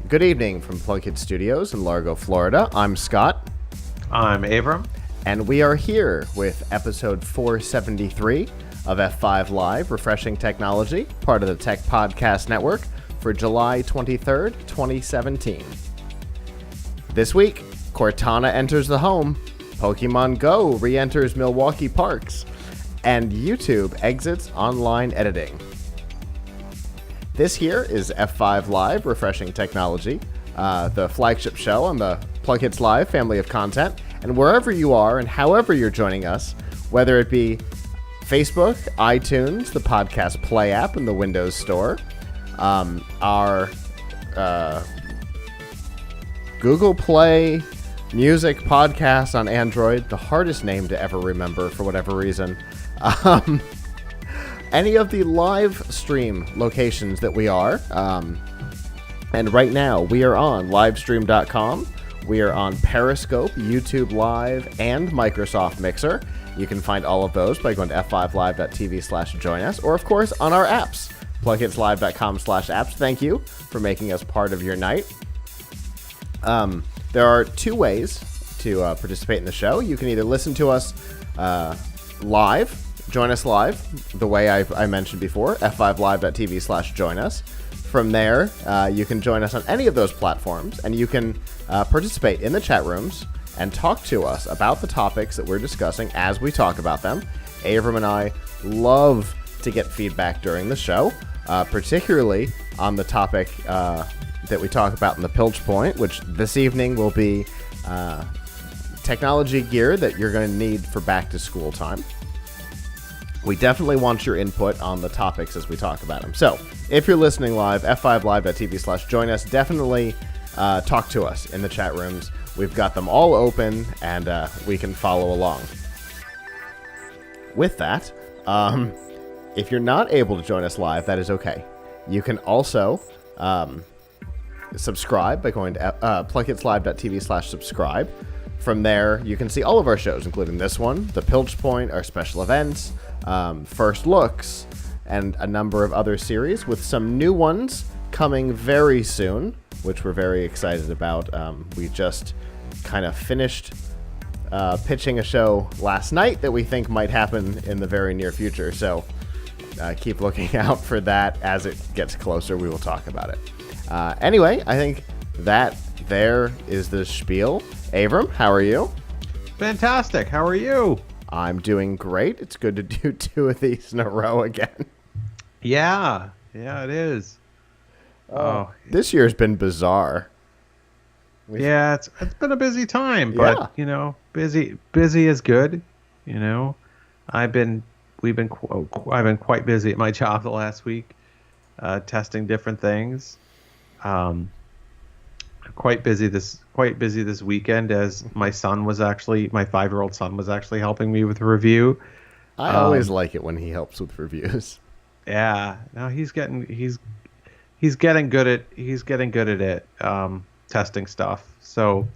Good evening from PLUGHITZ Studios in Largo, Florida. I'm Scott. I'm Avram. And we are here with episode 473 of F5 Live, Refreshing Technology, part of the Tech Podcast Network, for July 23rd, 2017. This week, Cortana enters the home, Pokémon GO re-enters Milwaukee parks, and YouTube exits online editing. This here is F5 Live, Refreshing Technology, the flagship show on the PLUGHITZ Live family of content. And wherever you are and however you're joining us, whether it be Facebook, iTunes, the Podcast Play app in the Windows Store, our Google Play Music podcast on Android, the hardest name to ever remember for whatever reason, any of the live stream locations that we are. And right now, we are on livestream.com. We are on Periscope, YouTube Live, and Microsoft Mixer. You can find all of those by going to f5live.tv/join us, or of course on our apps, plughitzlive.com/apps. Thank you for making us part of your night. There are two ways to participate in the show. You can either listen to us live, join us live, the way I mentioned before, f5live.tv/join us. From there, you can join us on any of those platforms, and you can participate in the chat rooms and talk to us about the topics that we're discussing as we talk about them. Avram and I love to get feedback during the show, particularly on the topic that we talk about in the Pilch Point, which this evening will be technology gear that you're going to need for back-to-school time. We definitely want your input on the topics as we talk about them. So, if you're listening live, f5live.tv/join us. Definitely talk to us in the chat rooms. We've got them all open, and we can follow along. With that, if you're not able to join us live, that is okay. You can also subscribe by going to plughitzlive.tv/subscribe. From there, you can see all of our shows, including this one, the Pilch Point, our special events, First Looks, and a number of other series, with some new ones coming very soon, which we're very excited about. We just kind of finished pitching a show last night that we think might happen in the very near future, so keep looking out for that. As it gets closer, we will talk about it. Anyway, I think that there is the spiel. Avram, how are you? Fantastic. How are you? I'm doing great. It's good to do two of these in a row again. Yeah, it is. This year's been bizarre. Yeah, it's been a busy time, but busy is good. I've been quite busy at my job the last week, testing different things. Quite busy this weekend, as my 5-year-old son was actually helping me with a review. I always like it when he helps with reviews. Yeah, no, he's getting good at it, testing stuff. So,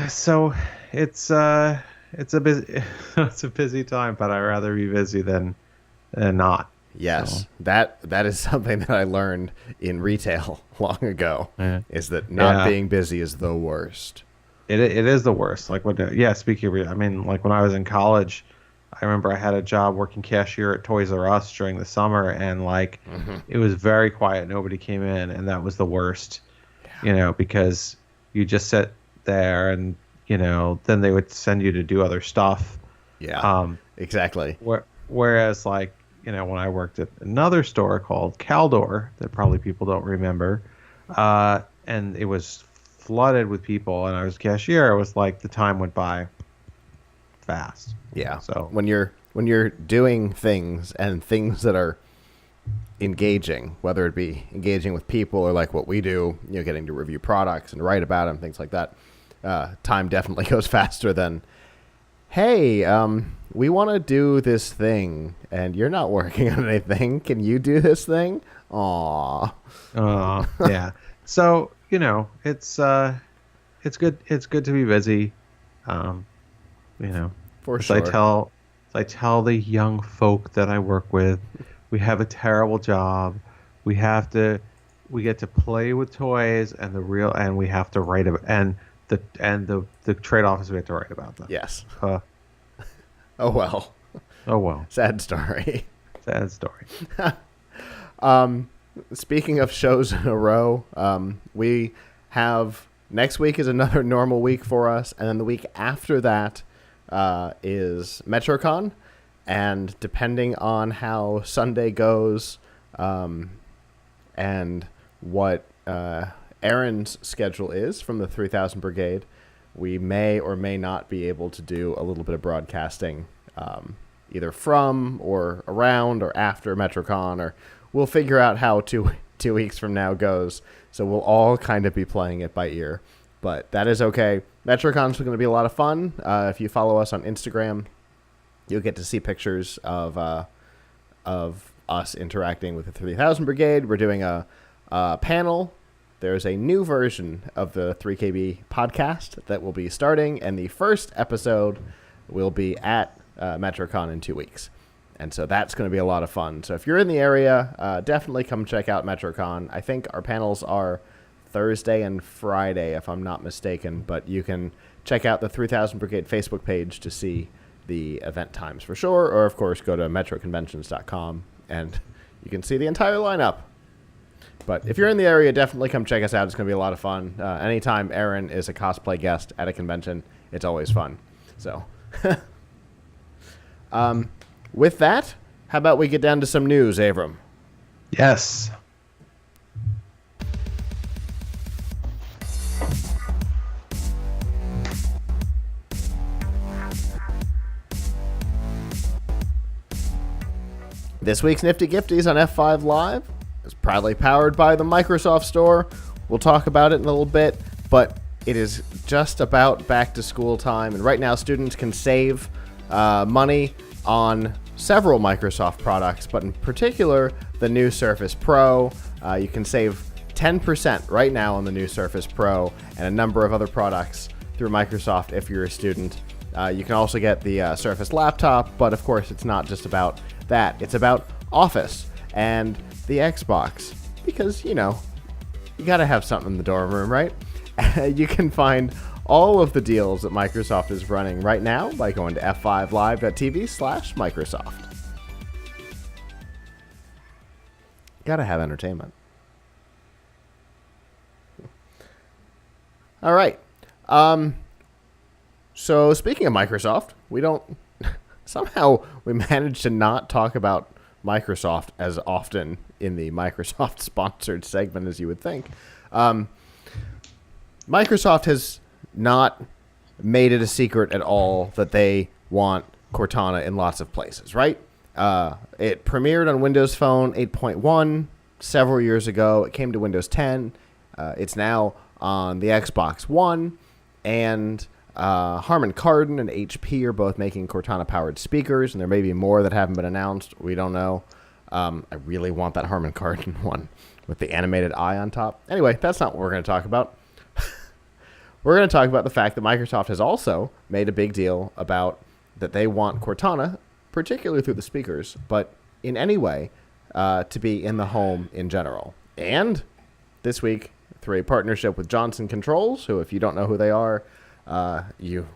so it's a busy time, but I'd rather be busy than not. Yes, so. That is something that I learned in retail long ago. Is that not being busy is the worst. It is the worst. Like speaking of, like when I was in college, I remember I had a job working cashier at Toys R Us during the summer, and it was very quiet. Nobody came in, and that was the worst. Yeah. Because you just sit there, and then they would send you to do other stuff. Yeah. Exactly. Whereas when I worked at another store called Caldor, that probably people don't remember, and it was flooded with people, and I was cashier, it was like the time went by fast. Yeah. So when you're doing things and things that are engaging, whether it be engaging with people or like what we do, getting to review products and write about them, things like that, time definitely goes faster than, hey, we want to do this thing, and you're not working on anything. Can you do this thing? Aww. Yeah. So it's good. It's good to be busy. For sure. I tell the young folk that I work with, we have a terrible job. We have to we get to play with toys and and we have to write about the trade-off is we have to write about them. Yes. Uh, Oh well. oh well. Sad story. Sad story. Speaking of shows in a row, we have next week is another normal week for us, and then the week after that is MetroCon, and depending on how Sunday goes, and what Aaron's schedule is from the 3000 Brigade, we may or may not be able to do a little bit of broadcasting, either from or around or after MetroCon, or we'll figure out how 2 weeks from now goes. So we'll all kind of be playing it by ear, but that is okay. MetroCon's going to be a lot of fun. If you follow us on Instagram, you'll get to see pictures of us interacting with the 3000 Brigade. We're doing a panel. There's a new version of the 3KB podcast that will be starting, and the first episode will be at MetroCon in 2 weeks. And so that's going to be a lot of fun. So if you're in the area, definitely come check out MetroCon. I think our panels are Thursday and Friday, if I'm not mistaken. But you can check out the 3000 Brigade Facebook page to see the event times for sure. Or, of course, go to metroconventions.com and you can see the entire lineup. But if you're in the area, definitely come check us out. It's going to be a lot of fun. Anytime Aaron is a cosplay guest at a convention, it's always fun. So, with that, how about we get down to some news, Avram? Yes. This week's Nifty Gifties on F5 Live is proudly powered by the Microsoft Store. We'll talk about it in a little bit, but it is just about back to school time, and right now students can save money on several Microsoft products, but in particular the new Surface Pro. You can save 10% right now on the new Surface Pro and a number of other products through Microsoft if you're a student. You can also get the Surface laptop, but of course it's not just about that. It's about Office and the Xbox, because, you know, you gotta have something in the dorm room, right? You can find all of the deals that Microsoft is running right now by going to f5live.tv/Microsoft. Gotta have entertainment. All right. So speaking of Microsoft, somehow we managed to not talk about Microsoft as often in the Microsoft sponsored segment as you would think. Microsoft has not made it a secret at all that they want Cortana in lots of places, right? It premiered on Windows Phone 8.1 several years ago. It came to Windows 10. It's now on the Xbox One, and Harman Kardon and HP are both making Cortana-powered speakers, and there may be more that haven't been announced. We don't know. I really want that Harman Kardon one with the animated eye on top. Anyway, that's not what we're going to talk about. We're going to talk about the fact that Microsoft has also made a big deal about that they want Cortana, particularly through the speakers, but in any way, to be in the home in general. And this week, through a partnership with Johnson Controls, who, if you don't know who they are, you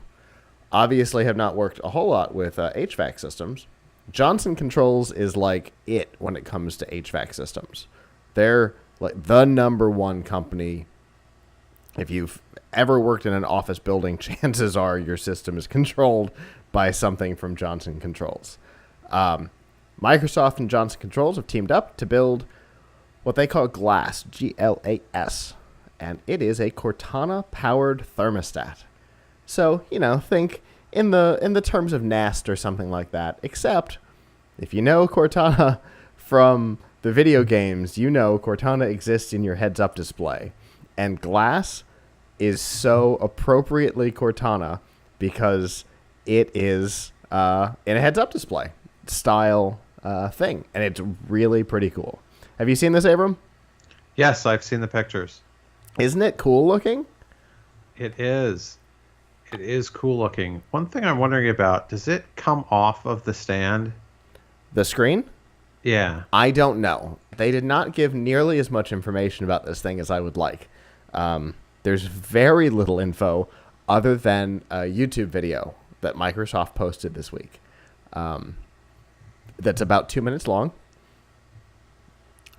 obviously have not worked a whole lot with HVAC systems. Johnson Controls is like it when it comes to HVAC systems. They're like the number one company. If you've ever worked in an office building, chances are your system is controlled by something from Johnson Controls. Microsoft and Johnson Controls have teamed up to build what they call GLAS, G-L-A-S, and it is a Cortana-powered thermostat. So, you know, think in the terms of Nest or something like that, except if you know Cortana from the video games, you know Cortana exists in your heads-up display. And GLAS is so appropriately Cortana because it is in a heads-up display style thing, and it's really pretty cool. Have you seen this, Avram? Yes, I've seen the pictures. Isn't it cool looking? It is. It is cool looking. One thing I'm wondering about, does it come off of the stand? The screen? Yeah. I don't know. They did not give nearly as much information about this thing as I would like. There's very little info other than a YouTube video that Microsoft posted this week. That's about 2 minutes long.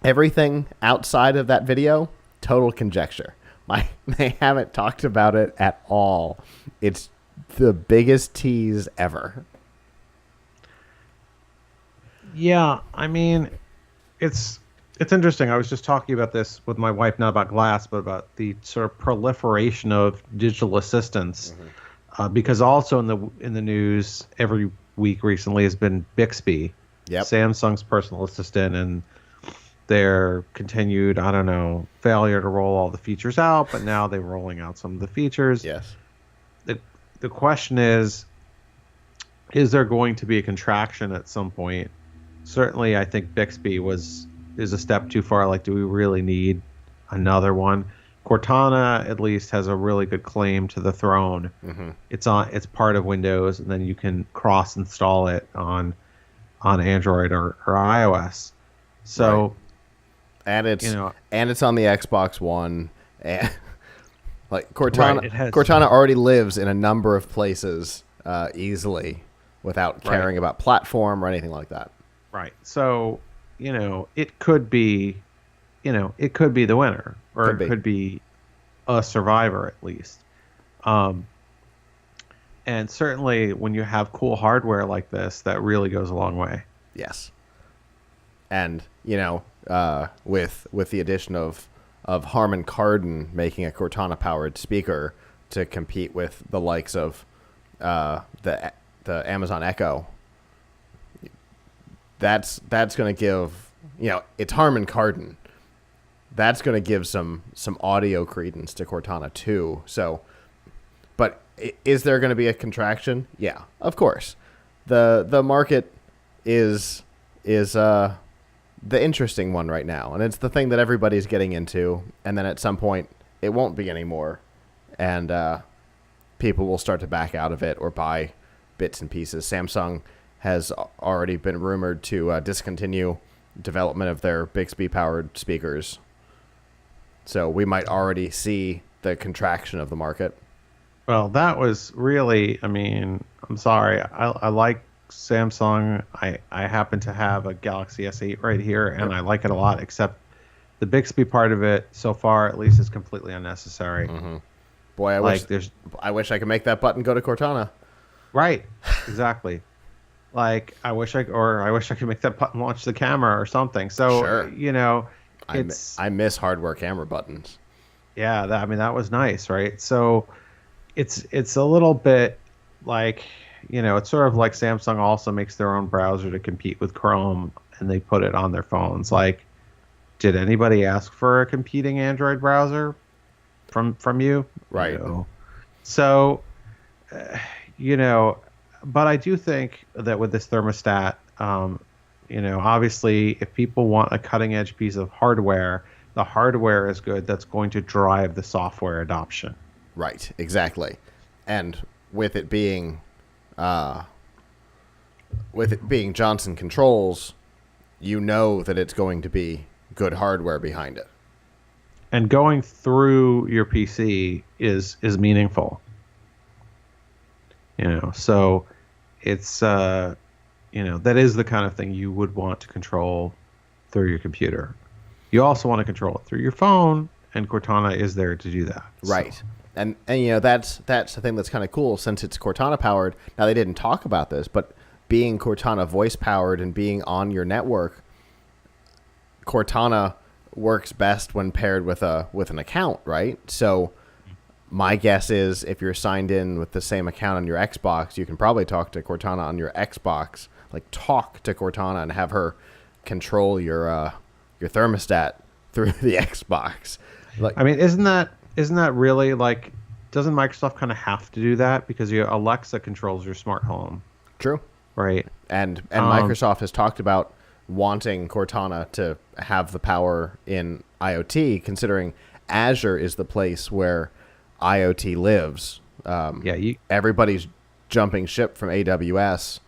Everything outside of that video, total conjecture. They haven't talked about it at all. It's the biggest tease ever. Yeah, I mean, it's interesting. I was just talking about this with my wife, not about glass, but about the sort of proliferation of digital assistants. Because also in the news every week recently has been Bixby, Samsung's personal assistant, and their continued, I don't know, failure to roll all the features out, but now they're rolling out some of the features. Yes. The question is there going to be a contraction at some point? Certainly, I think Bixby is a step too far. Like, do we really need another one? Cortana, at least, has a really good claim to the throne. It's part of Windows, and then you can cross-install it on Android or iOS. So, right. And it's on the Xbox One, and like Cortana already lives in a number of places easily without caring about platform or anything like that. Right. So, it could be, it could be the winner, or it could be a survivor at least. And certainly when you have cool hardware like this, that really goes a long way. Yes. And, with the addition of Harman Kardon making a Cortana-powered speaker to compete with the likes of the Amazon Echo, that's going to give, it's Harman Kardon. That's going to give some audio credence to Cortana too. So, but is there going to be a contraction? Yeah, of course. The market is the interesting one right now, and it's the thing that everybody's getting into, and then at some point it won't be anymore, and people will start to back out of it or buy bits and pieces. Samsung has already been rumored to discontinue development of their Bixby-powered speakers, so we might already see the contraction of the market. Well, that was really, I'm sorry, I like Samsung. I happen to have a Galaxy S8 right here, and I like it a lot, except the Bixby part of it, so far at least, is completely unnecessary. Boy, I wish I could make that button go to Cortana. Right, exactly. Like, I wish I could make that button launch the camera or something. So, sure. I miss hardware camera buttons. Yeah, that was nice, right? So it's a little bit like, it's sort of like Samsung also makes their own browser to compete with Chrome, and they put it on their phones. Like, did anybody ask for a competing Android browser from you? Right. So, but I do think that with this thermostat, obviously if people want a cutting edge piece of hardware, the hardware is good. That's going to drive the software adoption. Right, exactly. And with it being Johnson Controls, that it's going to be good hardware behind it. And going through your PC is meaningful. So it's that is the kind of thing you would want to control through your computer. You also want to control it through your phone, and Cortana is there to do that. Right. So. And that's the thing that's kind of cool, since it's Cortana powered. Now, they didn't talk about this, but being Cortana voice powered and being on your network, Cortana works best when paired with an account, right? So my guess is if you're signed in with the same account on your Xbox, you can probably talk to Cortana on your Xbox, like talk to Cortana and have her control your thermostat through the Xbox. Like, isn't that really, like, doesn't Microsoft kind of have to do that because your Alexa controls your smart home? True. Right. And Microsoft has talked about wanting Cortana to have the power in IoT, considering Azure is the place where IoT lives. Everybody's jumping ship from AWS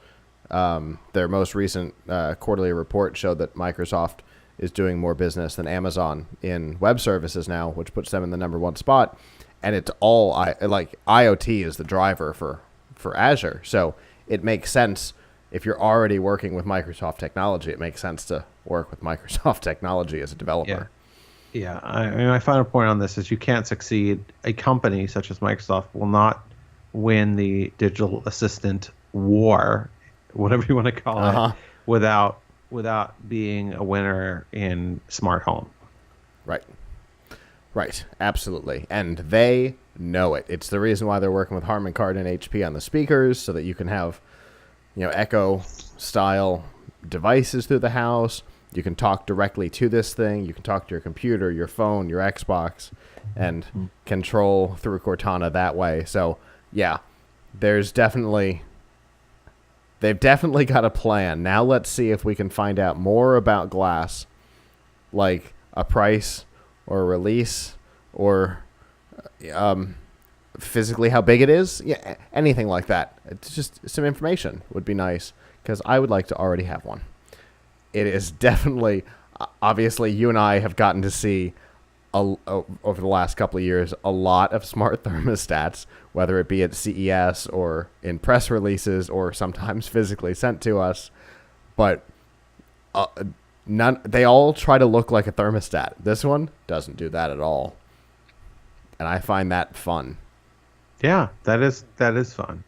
Their most recent quarterly report showed that Microsoft is doing more business than Amazon in web services now, which puts them in the #1 spot. And it's all IoT is the driver for Azure. So it makes sense if you're already working with Microsoft technology. It makes sense to work with Microsoft technology as a developer. Yeah. I mean, my final point on this is you can't succeed. A company such as Microsoft will not win the digital assistant war, whatever you want to call it, without being a winner in smart home. Right, absolutely. And they know it. It's the reason why they're working with Harman Kardon and HP on the speakers, so that you can have, Echo style devices through the house. You can talk directly to this thing. You can talk to your computer, your phone, your Xbox, and control through Cortana that way. So, yeah, they've definitely got a plan. Now let's see if we can find out more about Glass, like a price or a release or physically how big it is. Yeah, anything like that. It's just some information would be nice, because I would like to already have one. It is definitely, obviously, you and I have gotten to see over the last couple of years a lot of smart thermostats, whether it be at CES or in press releases or sometimes physically sent to us. But they all try to look like a thermostat. This one doesn't do that at all, and I find that fun. Yeah, that is fun.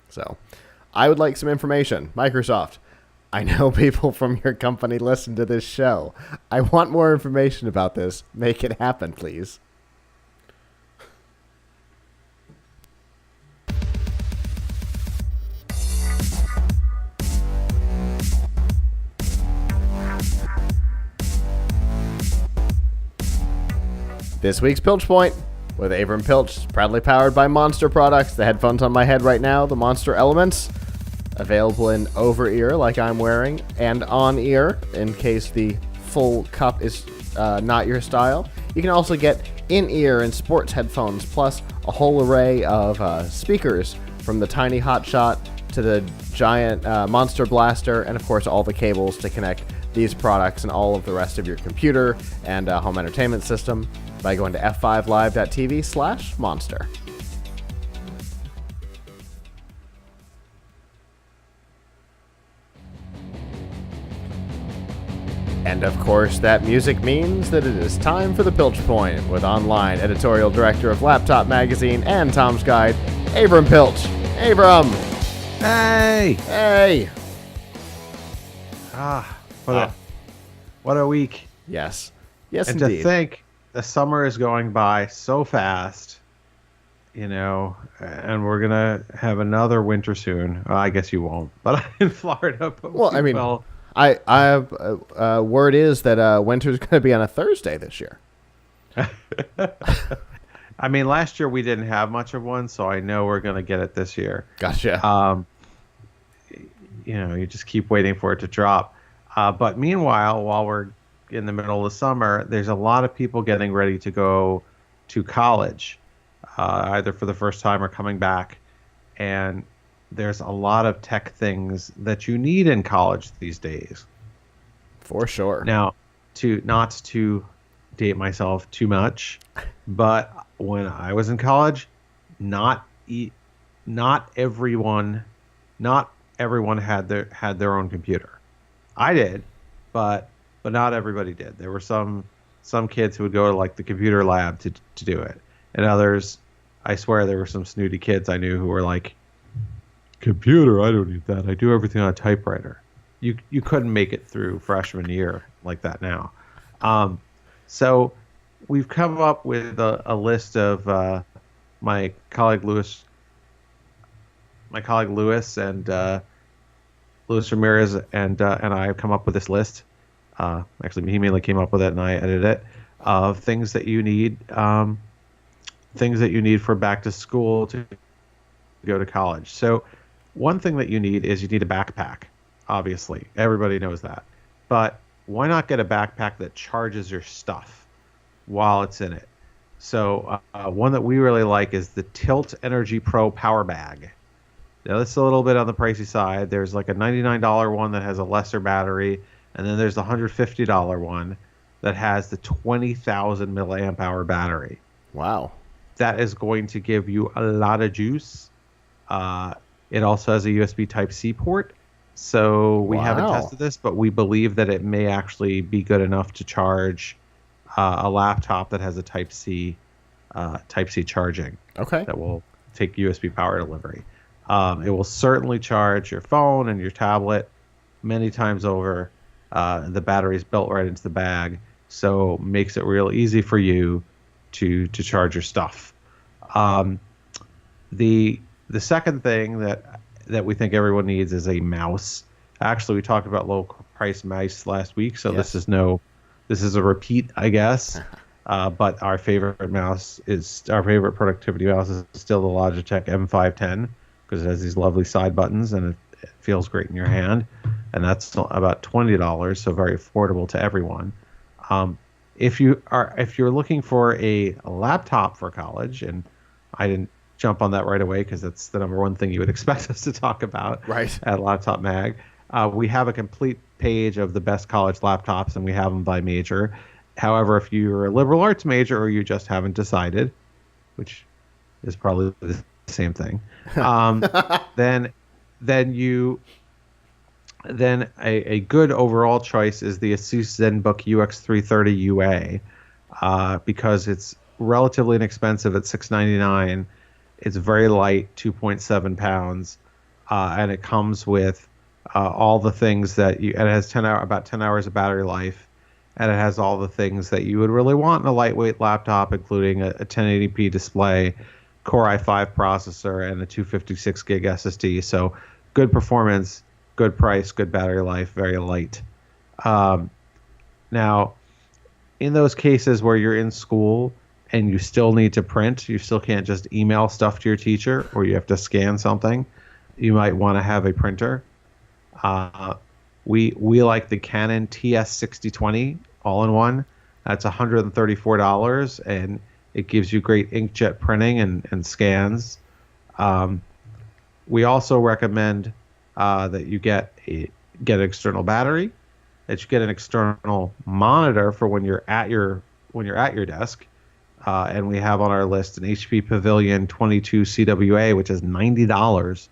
So, I would like some information. Microsoft, I know people from your company listen to this show. I want more information about this. Make it happen, please. This week's Pilch Point with Avram Pilch, proudly powered by Monster Products. The headphones on my head right now, the Monster Elements, available in over-ear like I'm wearing, and on-ear in case the full cup is not your style. You can also get in-ear and sports headphones, plus a whole array of speakers, from the tiny Hotshot to the giant Monster Blaster, and of course all the cables to connect these products and all of the rest of your computer and home entertainment system by going to f5live.tv/monster. And of course, that music means that it is time for the Pilch Point with online editorial director of Laptop Magazine and Tom's Guide, Avram Pilch. Avram! Hey! What a week. Yes, and indeed. To think the summer is going by so fast, and we're going to have another winter soon. Well, I guess you won't, but I'm in Florida. But I have word is that winter's going to be on a Thursday this year. I mean, last year we didn't have much of one, so I know we're going to get it this year. Gotcha. You just keep waiting for it to drop. But meanwhile, while we're in the middle of the summer, there's a lot of people getting ready to go to college, either for the first time or coming back. And there's a lot of tech things that you need in college these days. For sure. Now, not to date myself too much, but when I was in college, not everyone had their own computer. I did, but not everybody did. There were some kids who would go to like the computer lab to do it, and others, I swear, there were some snooty kids I knew who were like, computer, I don't need that. I do everything on a typewriter. You couldn't make it through freshman year like that now. So we've come up with a list of my colleague Louis and Luis Ramirez and I have come up with this list. Actually, he mainly came up with it, and I edited it, of things that you need for back to school to go to college. So one thing that you need is you need a backpack. Obviously, everybody knows that. But why not get a backpack that charges your stuff while it's in it? So one that we really like is the Tilt Energy Pro Power Bag. Now, this is a little bit on the pricey side. There's like a $99 one that has a lesser battery, and then there's the $150 one that has the 20,000 milliamp hour battery. Wow. That is going to give you a lot of juice. It also has a USB Type-C port. So we haven't tested this, but we believe that it may actually be good enough to charge a laptop that has a Type-C charging. Okay. That will take USB power delivery. It will certainly charge your phone and your tablet many times over. The battery's built right into the bag, so makes it real easy for you to charge your stuff. The second thing that we think everyone needs is a mouse. Actually, we talked about low price mice last week, so yes. This is a repeat, I guess. But our favorite productivity mouse is still the Logitech M510 because it has these lovely side buttons and it feels great in your hand, and that's about $20, so very affordable to everyone. If you're looking for a laptop for college, and I didn't jump on that right away because that's the number one thing you would expect us to talk about at Laptop Mag. We have a complete page of the best college laptops, and we have them by major. However, if you're a liberal arts major or you just haven't decided, which is probably the same thing, then a good overall choice is the Asus ZenBook UX330 UA because it's relatively inexpensive at $699. It's very light, 2.7 pounds, and it comes with all the things that and it has about 10 hours of battery life, and it has all the things that you would really want in a lightweight laptop, including a 1080p display, Core i5 processor, and a 256 gig SSD. So good performance, good price, good battery life, very light. Now, in those cases where you're in school and you still need to print, you still can't just email stuff to your teacher, or you have to scan something, you might want to have a printer. We like the Canon TS6020 all-in-one. That's $134, and it gives you great inkjet printing and scans. We also recommend that you get an external battery, that you get an external monitor for when you're at your desk. And we have on our list an HP Pavilion 22 CWA, which is $90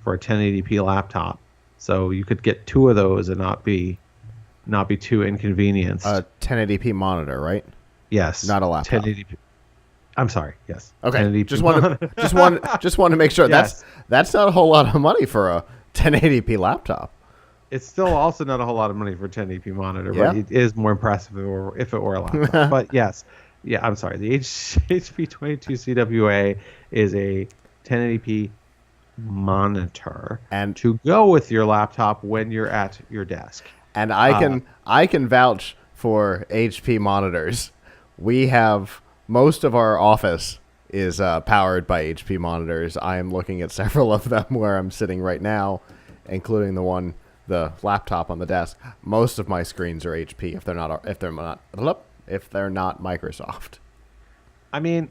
for a 1080p laptop. So you could get two of those and not be too inconvenienced. A 1080p monitor, right? Yes. Not a laptop. 1080p. I'm sorry. Yes. Okay. 1080p just want to make sure yes. that's not a whole lot of money for a 1080p laptop. It's still also not a whole lot of money for a 1080p monitor, but it is more impressive if it were a laptop. But yes. Yeah, I'm sorry. The HP 22 CWA is a 1080p monitor and to go with your laptop when you're at your desk. And I can vouch for HP monitors. We have most of our office is powered by HP monitors. I am looking at several of them where I'm sitting right now, including the laptop on the desk. Most of my screens are HP if they're not Microsoft. I mean,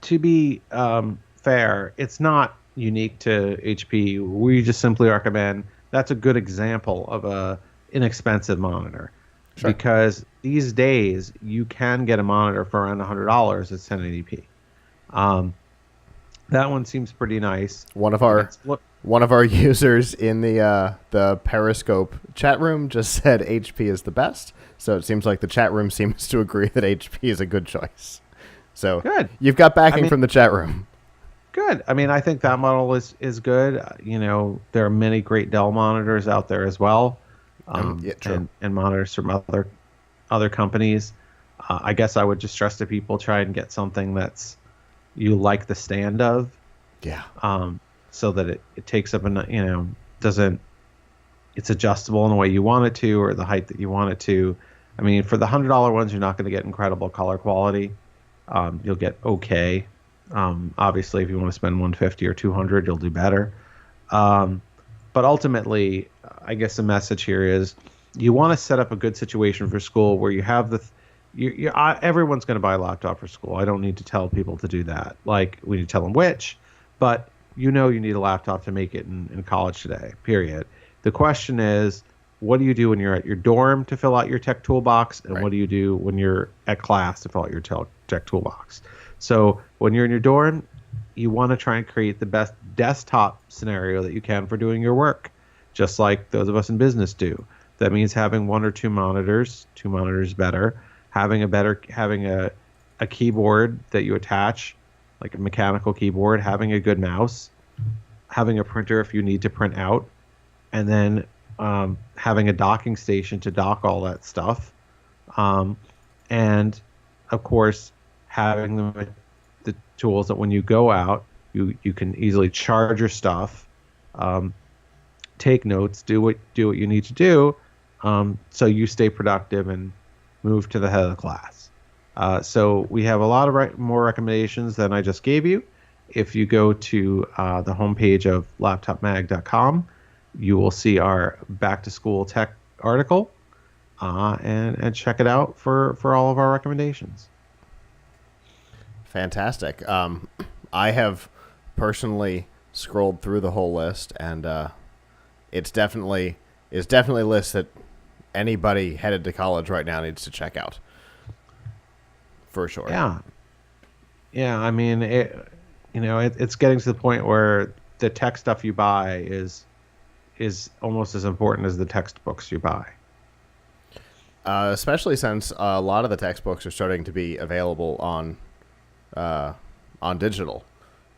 to be fair, it's not unique to HP. We just simply recommend that's a good example of a inexpensive monitor. Sure. Because these days you can get a monitor for around $100 at 1080p. That one seems pretty nice. One of our users in the Periscope chat room just said HP is the best. So it seems like the chat room seems to agree that HP is a good choice. So good. You've got backing from the chat room. Good. I mean, I think that model is good. There are many great Dell monitors out there as well, and monitors from other companies. I guess I would just stress to people, try and get something that's you like the stand of. Yeah. So that it takes up doesn't. It's adjustable in the way you want it to, or the height that you want it to. I mean, for the $100 ones, you're not going to get incredible color quality. You'll get okay. Obviously, if you want to spend $150 or $200, you'll do better. But ultimately, I guess the message here is you want to set up a good situation for school where you have everyone's going to buy a laptop for school. I don't need to tell people to do that. Like, we need to tell them which, but you need a laptop to make it in college today, period. The question is, what do you do when you're at your dorm to fill out your tech toolbox, and what do you do when you're at class to fill out your tech toolbox? So when you're in your dorm, you want to try and create the best desktop scenario that you can for doing your work, just like those of us in business do. That means having one or two monitors better, having a keyboard that you attach, like a mechanical keyboard, having a good mouse, having a printer if you need to print out, and then having a docking station to dock all that stuff, and of course having the tools that when you go out, you can easily charge your stuff, take notes, do what you need to do, so you stay productive and move to the head of the class. So we have a lot of more recommendations than I just gave you. If you go to the homepage of laptopmag.com, you will see our back to school tech article, and check it out for all of our recommendations. Fantastic. I have personally scrolled through the whole list, and it's definitely a list that anybody headed to college right now needs to check out. For sure. Yeah. I mean, it's getting to the point where the tech stuff you buy is almost as important as the textbooks you buy. Especially since a lot of the textbooks are starting to be available on digital.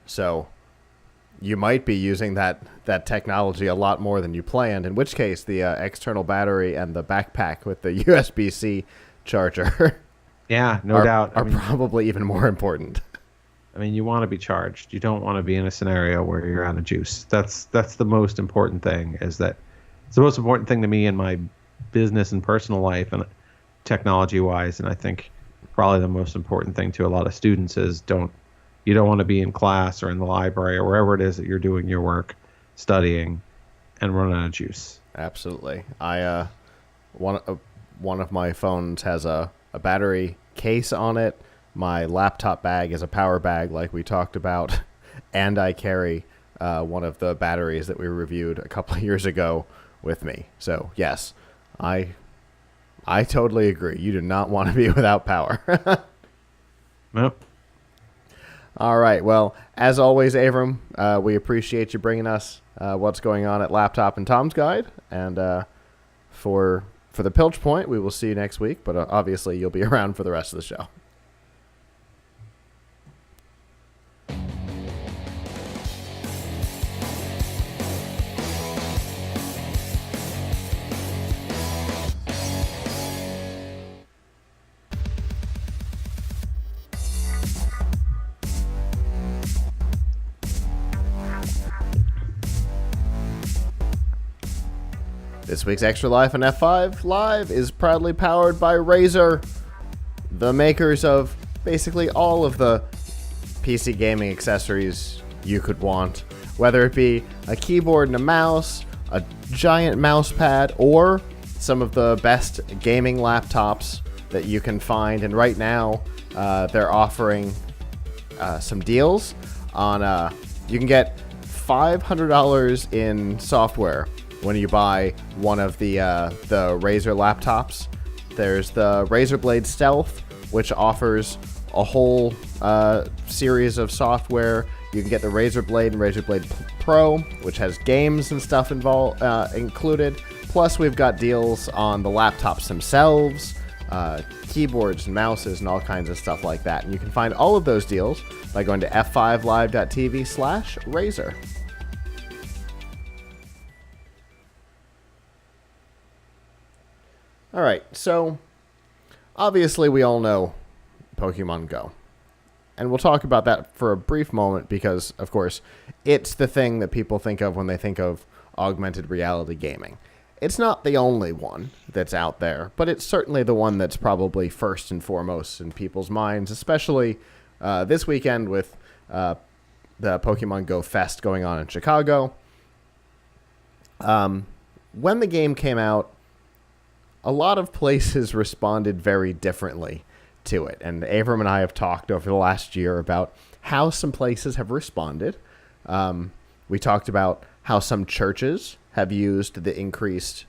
So you might be using that technology a lot more than you planned, in which case the external battery and the backpack with the USB-C charger yeah, no doubt. are probably even more important. I mean, you want to be charged. You don't want to be in a scenario where you're out of juice. That's the most important thing. It's the most important thing to me in my business and personal life and technology-wise. And I think probably the most important thing to a lot of students is you don't want to be in class or in the library or wherever it is that you're doing your work, studying, and run out of juice. Absolutely. One of my phones has a battery case on it. My laptop bag is a power bag, like we talked about, and I carry one of the batteries that we reviewed a couple of years ago with me. So yes, I totally agree. You do not want to be without power. Nope. All right. Well, as always, Avram, we appreciate you bringing us what's going on at Laptop and Tom's Guide, and for the Pilch Point, we will see you next week. But obviously, you'll be around for the rest of the show. This week's Extra Life on F5 Live is proudly powered by Razer, the makers of basically all of the PC gaming accessories you could want, whether it be a keyboard and a mouse, a giant mouse pad, or some of the best gaming laptops that you can find. And right now, they're offering some deals on, you can get $500 in software when you buy one of the Razer laptops. There's the Razer Blade Stealth, which offers a whole series of software. You can get the Razer Blade and Razer Blade Pro, which has games and stuff included. Plus, we've got deals on the laptops themselves, keyboards and mouses and all kinds of stuff like that. And you can find all of those deals by going to f5live.tv/Razer. All right, so obviously we all know Pokémon GO. And we'll talk about that for a brief moment because, of course, it's the thing that people think of when they think of augmented reality gaming. It's not the only one that's out there, but it's certainly the one that's probably first and foremost in people's minds, especially this weekend with the Pokemon GO Fest going on in Chicago. When the game came out, a lot of places responded very differently to it. And Avram and I have talked over the last year about how some places have responded. We talked about how some churches have used the increased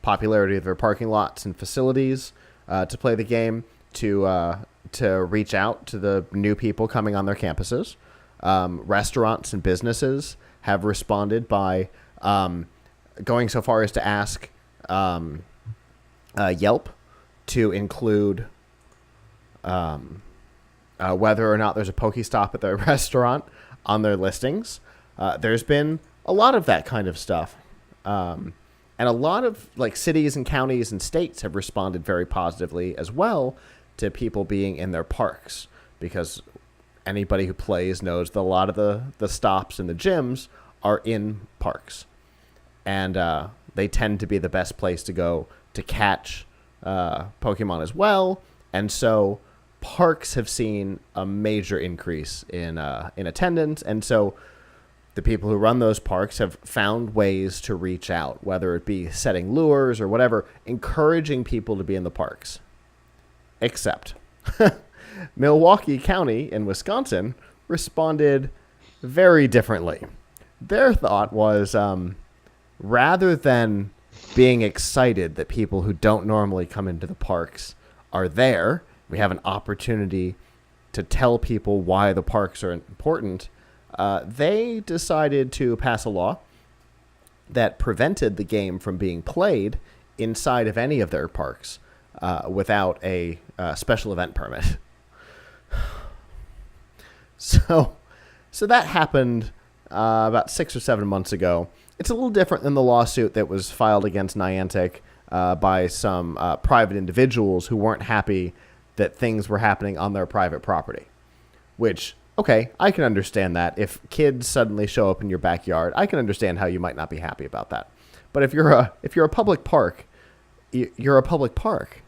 popularity of their parking lots and facilities to play the game to reach out to the new people coming on their campuses. Restaurants and businesses have responded by going so far as to ask Yelp to include whether or not there's a Pokestop at their restaurant on their listings. There's been a lot of that kind of stuff. And a lot of like cities and counties and states have responded very positively as well to people being in their parks, because anybody who plays knows that a lot of the stops and the gyms are in parks. And they tend to be the best place to go to catch Pokemon as well. And so parks have seen a major increase in attendance. And so the people who run those parks have found ways to reach out, whether it be setting lures or whatever, encouraging people to be in the parks. Except Milwaukee County in Wisconsin responded very differently. Their thought was, rather than being excited that people who don't normally come into the parks are there, we have an opportunity to tell people why the parks are important. They decided to pass a law that prevented the game from being played inside of any of their parks without a special event permit. So that happened about 6 or 7 months ago. It's a little different than the lawsuit that was filed against Niantic by some private individuals who weren't happy that things were happening on their private property. Which, okay, I can understand that. If kids suddenly show up in your backyard, I can understand how you might not be happy about that. But if you're a public park, you're a public park.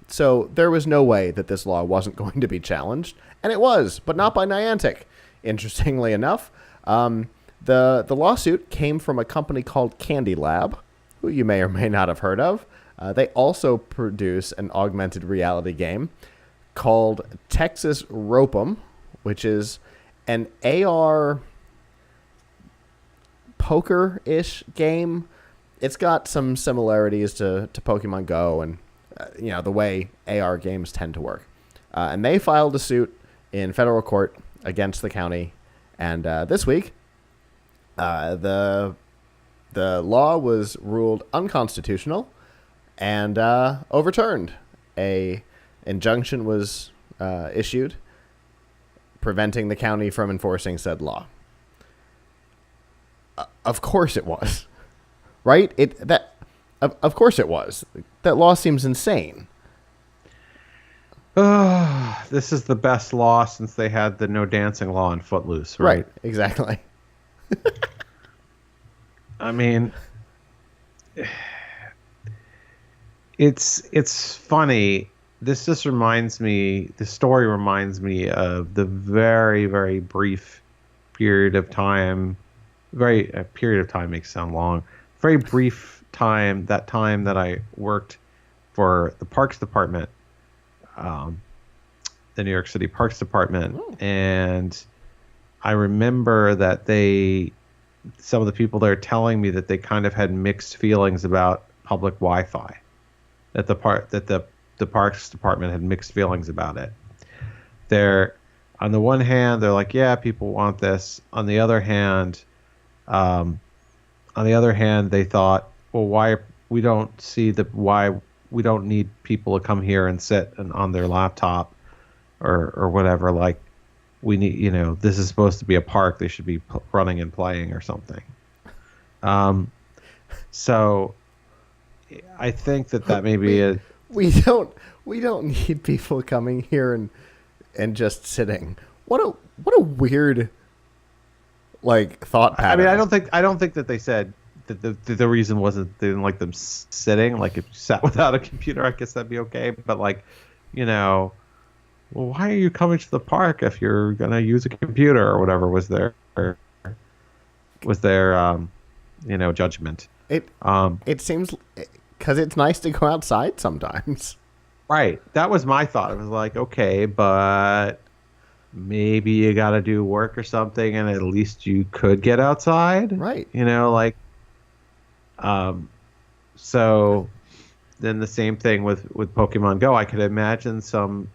So there was no way that this law wasn't going to be challenged, and it was, but not by Niantic. Interestingly enough, the lawsuit came from a company called Candy Lab, who you may or may not have heard of. They also produce an augmented reality game called Texas Rope'em, which is an AR poker-ish game. It's got some similarities to Pokemon GO and the way AR games tend to work. And they filed a suit in federal court against the county. And this week, the law was ruled unconstitutional and overturned. A injunction was issued preventing the county from enforcing said law. Of course it was. Right? Of course it was. That law seems insane. This is the best law since they had the no dancing law in Footloose, right? Right, exactly. I mean, it's funny. This story reminds me of the very, very brief period of time. Period of time makes it sound long. Very brief time that I worked for the Parks Department, the New York City Parks Department. Ooh. And I remember that some of the people there telling me that they kind of had mixed feelings about public Wi-Fi, that the Parks Department had mixed feelings about it. On the one hand, they're like, yeah, people want this. On the other hand, they thought, well, why we don't need people to come here and sit on their laptop or whatever. Like, we need, this is supposed to be a park. They should be running and playing or something. So I think that may be we don't need people coming here and just sitting. What a weird thought pattern. I mean, I don't think that they said that the reason wasn't they didn't like them sitting. Like, if you sat without a computer, I guess that'd be okay. But well, why are you coming to the park if you're gonna use a computer or whatever was their judgment. It seems because it's nice to go outside sometimes. Right. That was my thought. It was like, okay, but maybe you got to do work or something, and at least you could get outside. Right. Like, so then the same thing with Pokemon Go. I could imagine some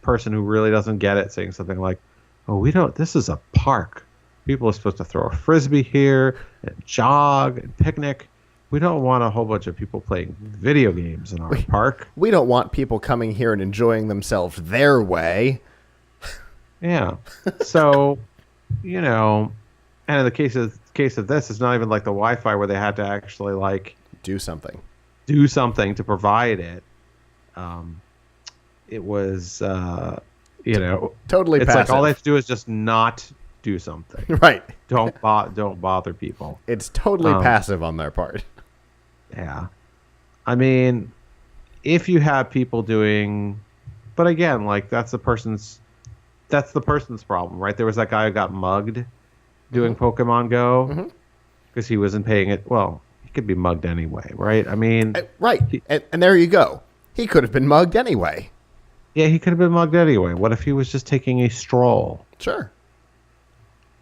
person who really doesn't get it saying something like, "Oh, this is a park. People are supposed to throw a frisbee here and jog and picnic. We don't want a whole bunch of people playing video games in our park. We don't want people coming here and enjoying themselves their way." Yeah. So, and in the case of this, it's not even like the Wi-Fi where they had to actually like do something to provide it. It was, totally. It's passive. like all they have to do is just not do something. Right. Don't bother people. It's totally passive on their part. Yeah. I mean, if you have people doing, but again, like that's the person's problem, right? There was that guy who got mugged doing Pokemon Go because he wasn't paying it. Well, he could be mugged anyway, right? I mean, right. And there you go. He could have been mugged anyway. Yeah, he could have been mugged anyway. What if he was just taking a stroll? Sure.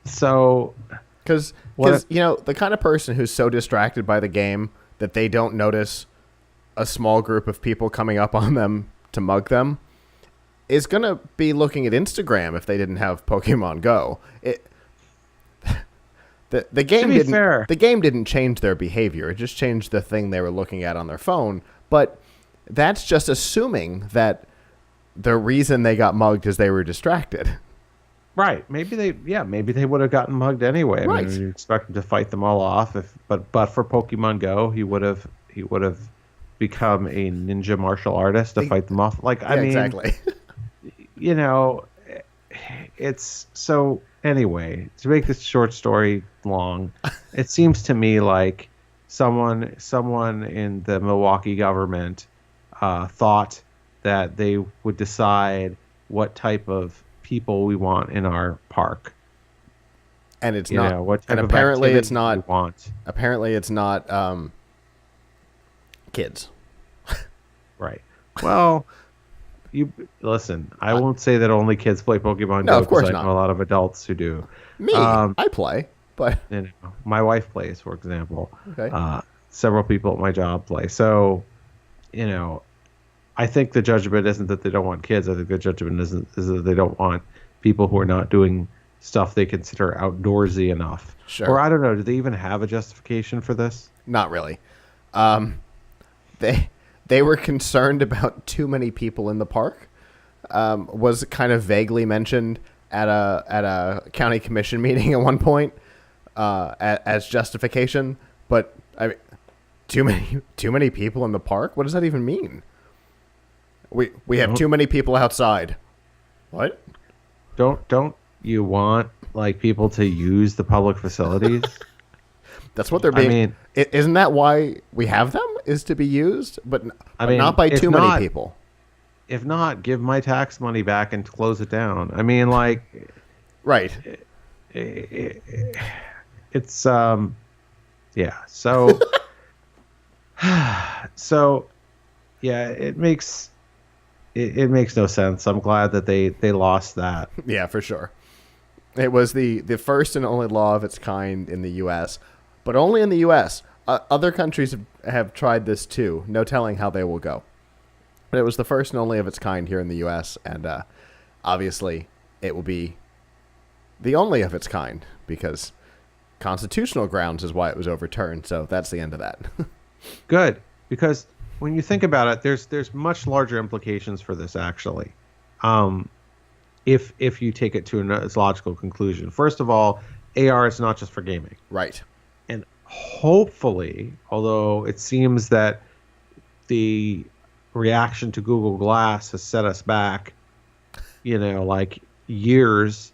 So, because the kind of person who's so distracted by the game that they don't notice a small group of people coming up on them to mug them is going to be looking at Instagram if they didn't have Pokemon Go. The game didn't change their behavior. It just changed the thing they were looking at on their phone. But that's just assuming that the reason they got mugged is they were distracted. Right. Maybe they would have gotten mugged anyway. I mean, you expect him to fight them all off. But for Pokemon Go, he would have become a ninja martial artist to fight them off. Like, I mean, exactly. It's so. Anyway, to make this short story long, it seems to me like someone in the Milwaukee government thought that they would decide what type of people we want in our park. And it's not. What type and of apparently it's not. We want. Apparently it's not kids. Right. Well, you listen. I won't say that only kids play Pokemon Go. No, of course not. I know a lot of adults who do. Me, I play, but my wife plays, for example. Okay. Several people at my job play. So, I think the judgment isn't that they don't want kids. I think the judgment is that they don't want people who are not doing stuff they consider outdoorsy enough. Sure. Or I don't know. Do they even have a justification for this? Not really. They were concerned about too many people in the park. Was kind of vaguely mentioned at a county commission meeting at one point as justification. But I mean, too many people in the park. What does that even mean? We have too many people outside. What? Don't you want like people to use the public facilities? That's what they're being. I mean, isn't that why we have them? Is to be used, but not by too many people. If not, give my tax money back and close it down. I mean, like, right? It's yeah. So yeah, it makes no sense. I'm glad that they lost that. Yeah, for sure. It was the first and only law of its kind in the U.S., but only in the U.S. Other countries have tried this too. No telling how they will go. But it was the first and only of its kind here in the U.S., and obviously it will be the only of its kind because constitutional grounds is why it was overturned. So that's the end of that. Good, because when you think about it, there's much larger implications for this actually. If you take it to its logical conclusion. First of all, AR is not just for gaming. Right. And hopefully, although it seems that the reaction to Google Glass has set us back, like years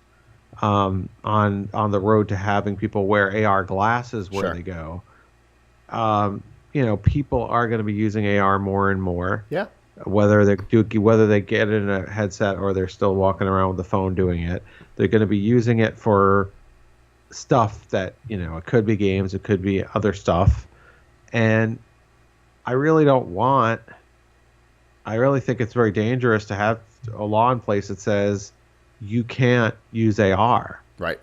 on the road to having people wear AR glasses where they go. People are going to be using AR more and more. Yeah. Whether they get it in a headset or they're still walking around with the phone doing it, they're going to be using it for stuff that, it could be games, it could be other stuff. And I really think it's very dangerous to have a law in place that says you can't use AR. Right.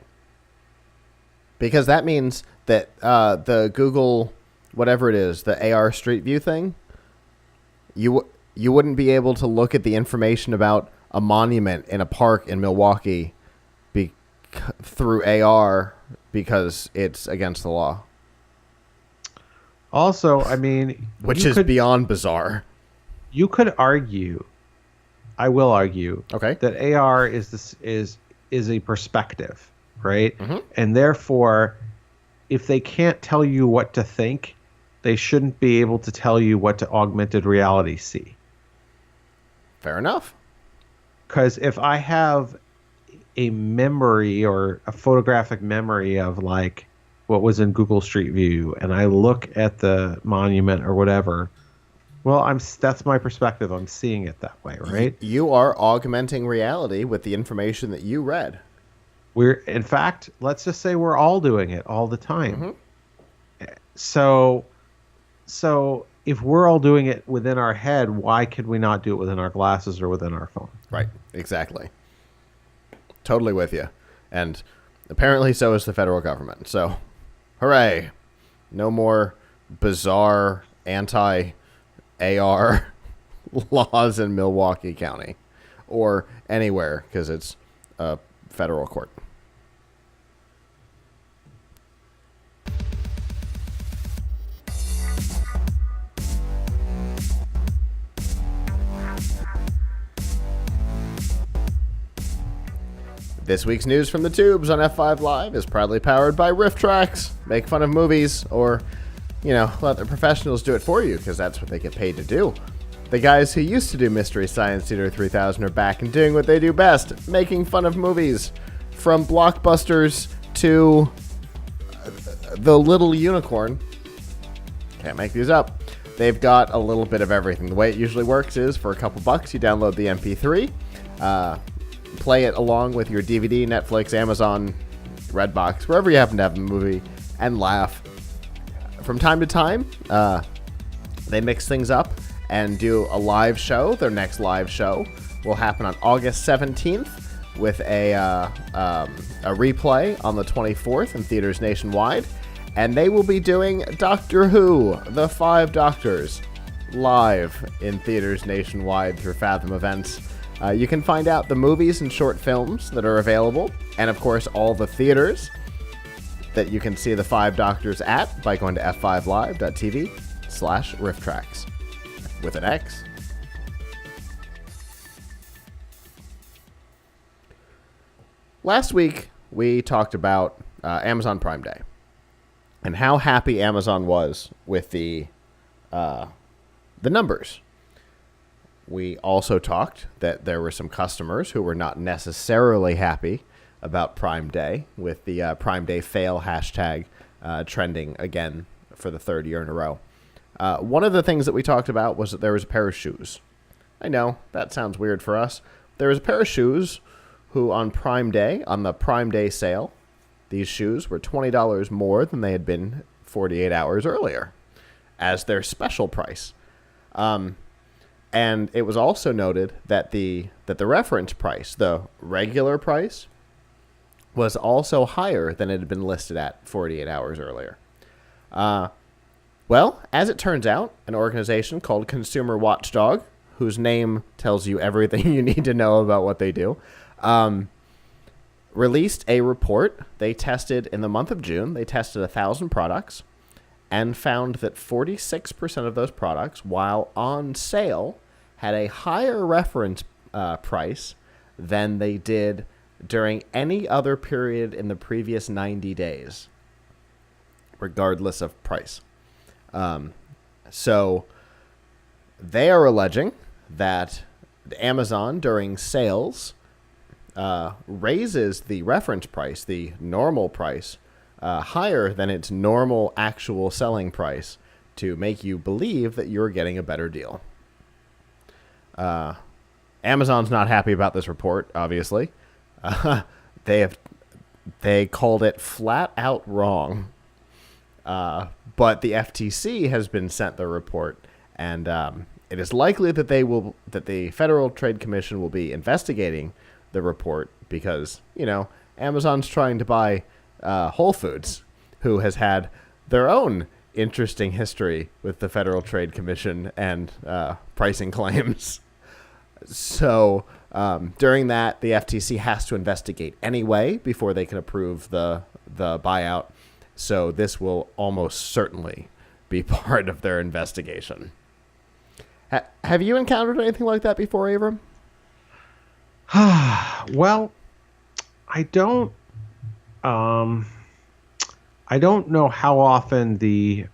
Because that means that the Google, whatever it is, the AR Street View thing, you wouldn't be able to look at the information about a monument in a park in Milwaukee through AR because it's against the law. Also, I mean, which is beyond bizarre. You could argue, I will argue, okay, that AR is a perspective, right? Mm-hmm. And therefore, if they can't tell you what to think, they shouldn't be able to tell you what to augmented reality see. Fair enough. Because if I have a memory or a photographic memory of like what was in Google Street View, and I look at the monument or whatever, well, that's my perspective. I'm seeing it that way, right? You are augmenting reality with the information that you read. In fact, let's just say we're all doing it all the time. Mm-hmm. So if we're all doing it within our head, why could we not do it within our glasses or within our phone? Right. Exactly. Totally with you. And apparently so is the federal government. So, hooray. No more bizarre anti-AR laws in Milwaukee County or anywhere because it's a federal court. This week's news from the tubes on F5 Live is proudly powered by RiffTrax. Make fun of movies or, let the professionals do it for you because that's what they get paid to do. The guys who used to do Mystery Science Theater 3000 are back and doing what they do best, making fun of movies. From blockbusters to The Little Unicorn. Can't make these up. They've got a little bit of everything. The way it usually works is for a couple bucks, you download the MP3, play it along with your DVD, Netflix, Amazon, Redbox, wherever you happen to have a movie, and laugh. From time to time, they mix things up and do a live show. Their next live show will happen on August 17th with a replay on the 24th in theaters nationwide. And they will be doing Doctor Who, The Five Doctors, live in theaters nationwide through Fathom Events. You can find out the movies and short films that are available, and of course all the theaters that you can see the Five Doctors at by going to f5live.tv/RiffTrax with an X. Last week we talked about Amazon Prime Day and how happy Amazon was with the numbers. We also talked that there were some customers who were not necessarily happy about Prime Day, with the Prime Day fail hashtag trending again for the third year in a row. One of the things that we talked about was that there was a pair of shoes. I know, that sounds weird for us. There was a pair of shoes who on Prime Day, on the Prime Day sale, these shoes were $20 more than they had been 48 hours earlier as their special price. And it was also noted that the reference price, the regular price, was also higher than it had been listed at 48 hours earlier. Well, as it turns out, an organization called Consumer Watchdog, whose name tells you everything you need to know about what they do, released a report. They tested in the month of June. They tested 1,000 products and found that 46% of those products, while on sale, had a higher reference price than they did during any other period in the previous 90 days, regardless of price. So they are alleging that Amazon, during sales, raises the reference price, the normal price, higher than its normal actual selling price to make you believe that you're getting a better deal. Amazon's not happy about this report, obviously. They called it flat out wrong. But the FTC has been sent the report, and it is likely that the Federal Trade Commission will be investigating the report because, Amazon's trying to buy Whole Foods, who has had their own interesting history with the Federal Trade Commission and pricing claims. So during that, the FTC has to investigate anyway before they can approve the buyout. So this will almost certainly be part of their investigation. Have you encountered anything like that before, Avram? Well, I don't know how often the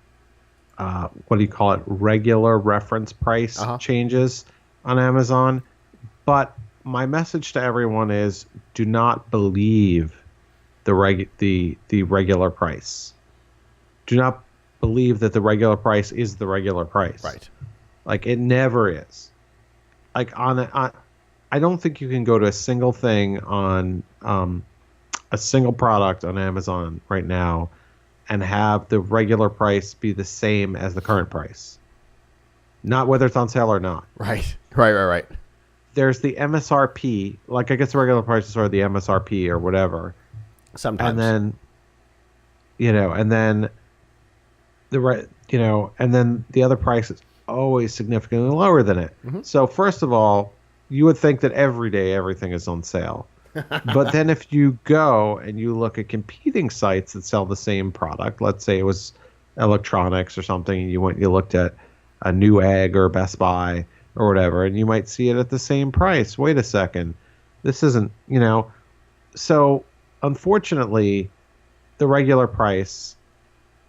regular reference price changes on Amazon, but my message to everyone is do not believe the regular price. Do not believe that the regular price is the regular price. Right. Like it never is. Like I don't think you can go to a single thing on a single product on Amazon right now and have the regular price be the same as the current price. Not whether it's on sale or not. Right. There's the MSRP, like I guess the regular price is sort of the MSRP or whatever. Sometimes. And then, and then the other price is always significantly lower than it. Mm-hmm. So first of all, you would think that every day everything is on sale. But then if you go and you look at competing sites that sell the same product, let's say it was electronics or something, and you looked at a Newegg or Best Buy or whatever, and you might see it at the same price. Wait a second. This isn't, So unfortunately, the regular price,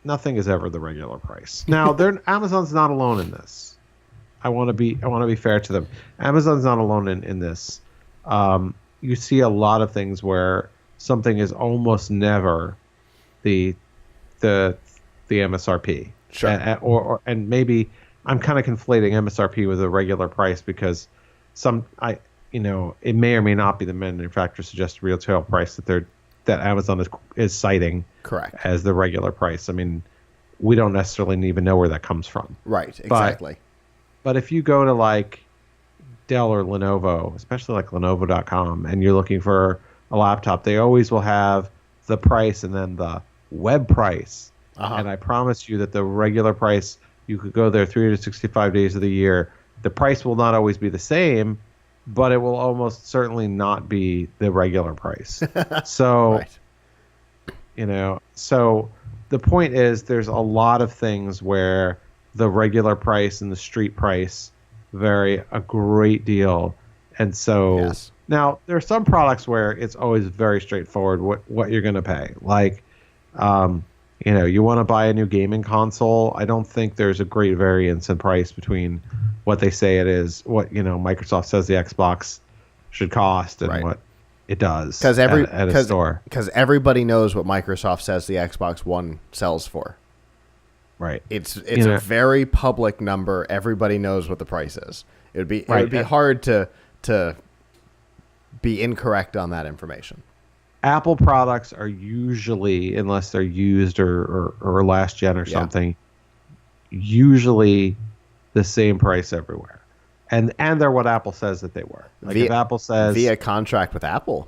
nothing is ever the regular price. Now, Amazon's not alone in this. I want to be fair to them. Amazon's not alone in this. You see a lot of things where something is almost never the MSRP. Sure. And maybe I'm kind of conflating MSRP with a regular price because it may or may not be the manufacturer's suggested retail price that Amazon is citing correct as the regular price. I mean, we don't necessarily even know where that comes from. Right, exactly. But if you go to like Dell or Lenovo, especially like Lenovo.com, and you're looking for a laptop, they always will have the price and then the web price. And I promise you that the regular price, you could go there 365 days of the year. The price will not always be the same, but it will almost certainly not be the regular price. So, right. So the point is there's a lot of things where the regular price and the street price vary a great deal. And so yes. Now there are some products where it's always very straightforward what you're going to pay. Like, you want to buy a new gaming console. I don't think there's a great variance in price between what they say it is, what Microsoft says the Xbox should cost, and what it does at a store. Because everybody knows what Microsoft says the Xbox One sells for. Right. It's a very public number. Everybody knows what the price is. It would be hard to be incorrect on that information. Apple products are usually, unless they're used or last gen or something, usually the same price everywhere. And they're what Apple says that they were. Like if Apple says via contract with Apple.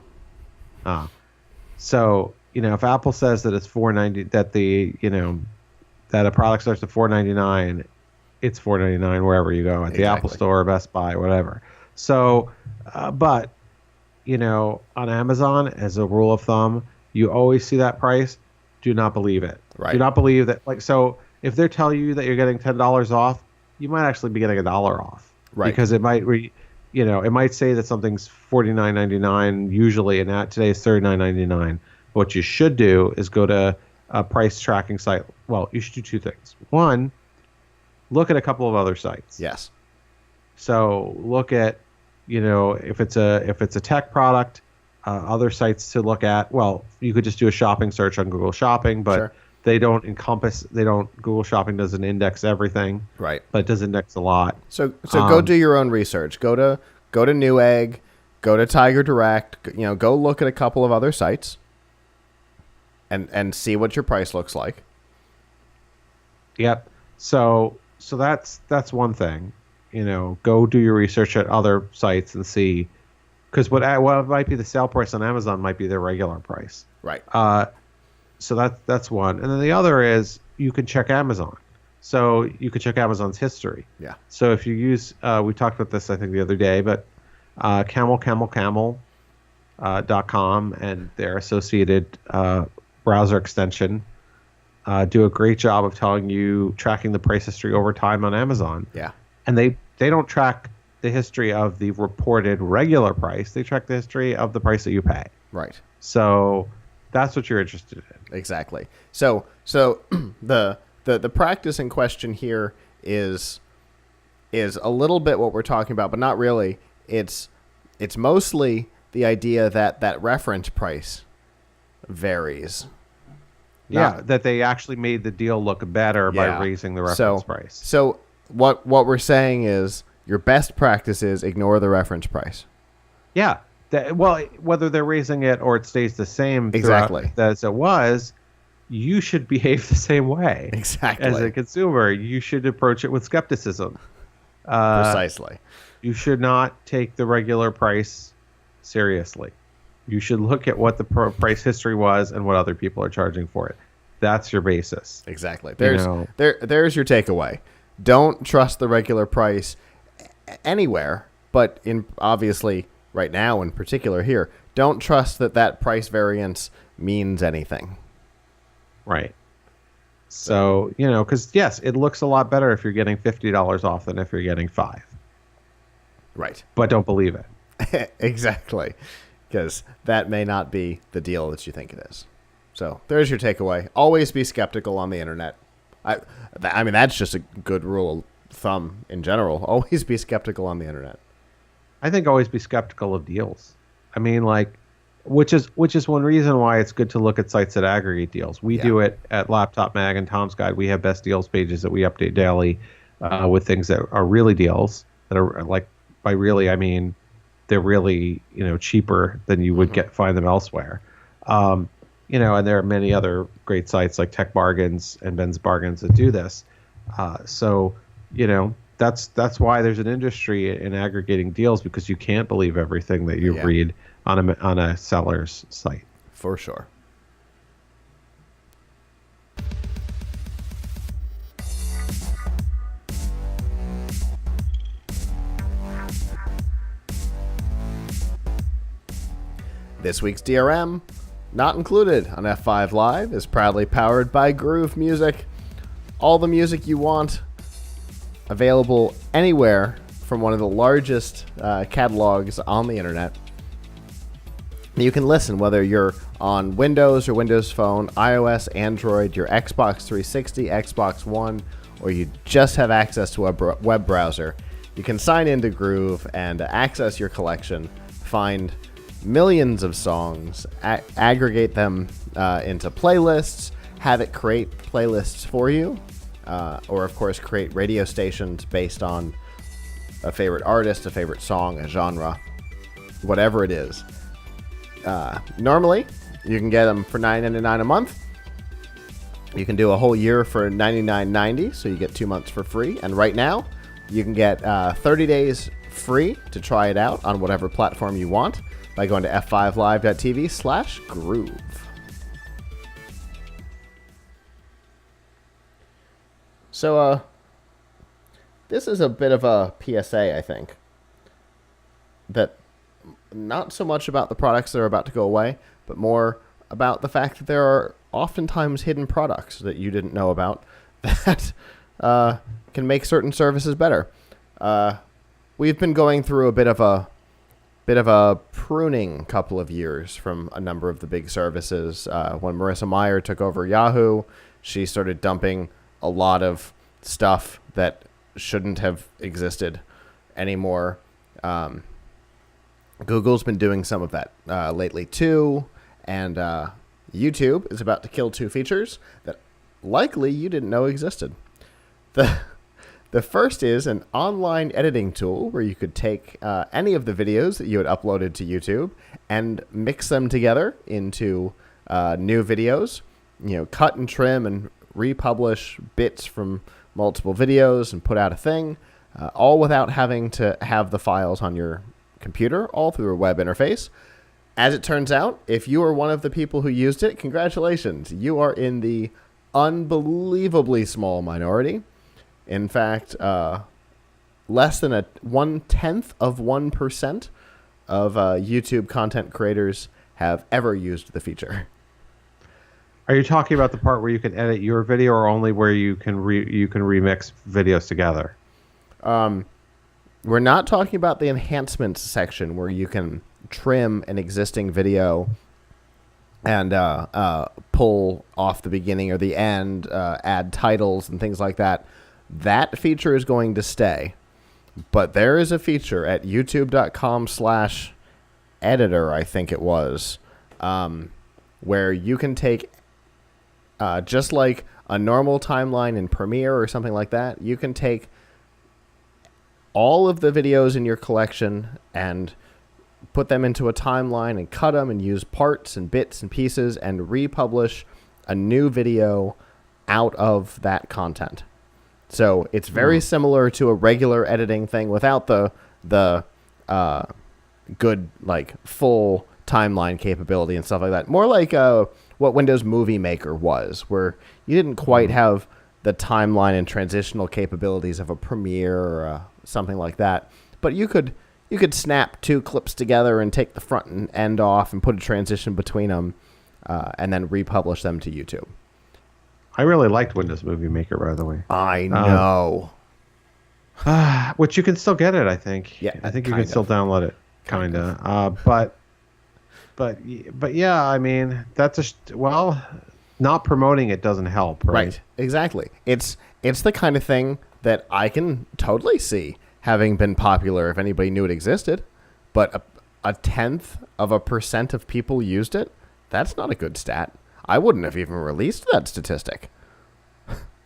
So, if Apple says that it's $4.90, that a product starts at $4.99, it's $4.99 wherever you go, at the Apple Store, Best Buy, whatever. So, but on Amazon, as a rule of thumb, you always see that price. Do not believe it. Right. Do not believe that. So if they're telling you that you're getting $10 off, you might actually be getting $1 off. Right. Because it might it might say that something's $49.99 usually, and today is $39.99. What you should do is go to a price tracking site. Well, you should do two things. One, look at a couple of other sites. Yes. So look at, if it's a tech product, other sites to look at. Well, you could just do a shopping search on Google Shopping, but sure. Google Shopping doesn't index everything. Right. But it does index a lot. So go do your own research. Go to Newegg, go to Tiger Direct, go look at a couple of other sites and see what your price looks like. Yep. So that's one thing. Go do your research at other sites and see, because what might be the sale price on Amazon might be their regular price. Right. So that's one. And then the other is you can check Amazon. So you can check Amazon's history. Yeah. So if you use, we talked about this, I think, the other day, but camel.com and their associated browser extension do a great job of tracking the price history over time on Amazon. Yeah. And they don't track the history of the reported regular price. They track the history of the price that you pay. Right. So that's what you're interested in. Exactly. So the practice in question here is a little bit what we're talking about, but not really. It's mostly the idea that reference price varies. Yeah, that they actually made the deal look better by raising the reference price. So what we're saying is your best practice is ignore the reference price. Yeah. Well, whether they're raising it or it stays the same exactly as it was, you should behave the same way. Exactly. As a consumer, you should approach it with skepticism. Precisely. You should not take the regular price seriously. You should look at what the price history was and what other people are charging for it. That's your basis. Exactly. There's your takeaway. Don't trust the regular price anywhere, but obviously right now in particular here, don't trust that price variance means anything. Right. So, because yes, it looks a lot better if you're getting $50 off than if you're getting $5. Right. But don't believe it. Exactly. Because that may not be the deal that you think it is. So there's your takeaway. Always be skeptical on the internet. I mean, that's just a good rule of thumb in general. Always be skeptical on the internet. I think always be skeptical of deals. I mean, which is one reason why it's good to look at sites that aggregate deals. We do it at Laptop Mag and Tom's Guide. We have best deals pages that we update daily with things that are really deals that are by really, I mean, they're really, cheaper than you would find them elsewhere. And there are many other great sites like Tech Bargains and Ben's Bargains that do this. So, that's why there's an industry in aggregating deals, because you can't believe everything that you read on a seller's site. For sure. This week's DRM, not included on F5 Live, is proudly powered by Groove Music. All the music you want, available anywhere from one of the largest catalogs on the internet. You can listen whether you're on Windows or Windows Phone, iOS, Android, your Xbox 360, Xbox One, or you just have access to a web browser. You can sign into Groove and access your collection, find millions of songs, aggregate them into playlists, have it create playlists for you, or of course create radio stations based on a favorite artist, a favorite song, a genre, whatever it is. Normally, you can get them for $9.99 a month. You can do a whole year for $99.90, so you get 2 months for free. And right now, you can get 30 days free to try it out on whatever platform you want by going to f5live.tv/groove. So, this is a bit of a PSA, I think. That not so much about the products that are about to go away, but more about the fact that there are oftentimes hidden products that you didn't know about that can make certain services better. We've been going through a bit of a pruning couple of years from a number of the big services. When Marissa Mayer took over Yahoo, she started dumping a lot of stuff that shouldn't have existed anymore. Google's been doing some of that lately too, and YouTube is about to kill 2 features that likely you didn't know existed. The first is an online editing tool where you could take any of the videos that you had uploaded to YouTube and mix them together into new videos. Cut and trim and republish bits from multiple videos and put out a thing, all without having to have the files on your computer, all through a web interface. As it turns out, if you are one of the people who used it, congratulations. You are in the unbelievably small minority. In fact, less than 1/10 of 1% of YouTube content creators have ever used the feature. Are you talking about the part where you can edit your video, or only where you can remix videos together? We're not talking about the enhancements section where you can trim an existing video and pull off the beginning or the end, add titles and things like that. That feature is going to stay. But there is a feature at youtube.com/editor, I think it was, where you can take, just like a normal timeline in Premiere or something like that, you can take all of the videos in your collection and put them into a timeline and cut them and use parts and bits and pieces and republish a new video out of that content. So it's very similar to a regular editing thing without the good, like, full timeline capability and stuff like that. More like what Windows Movie Maker was, where you didn't quite have the timeline and transitional capabilities of a Premiere or something like that. But you could snap two clips together and take the front and end off and put a transition between them, and then republish them to YouTube. I really liked Windows Movie Maker, by the way. I know. Which you can still get it, I think. Yeah, I think you can still download it, kind of. But yeah, I mean, that's not promoting it doesn't help, right? Right, exactly. It's the kind of thing that I can totally see having been popular if anybody knew it existed. But a 0.1% of people used it, that's not a good stat. I wouldn't have even released that statistic.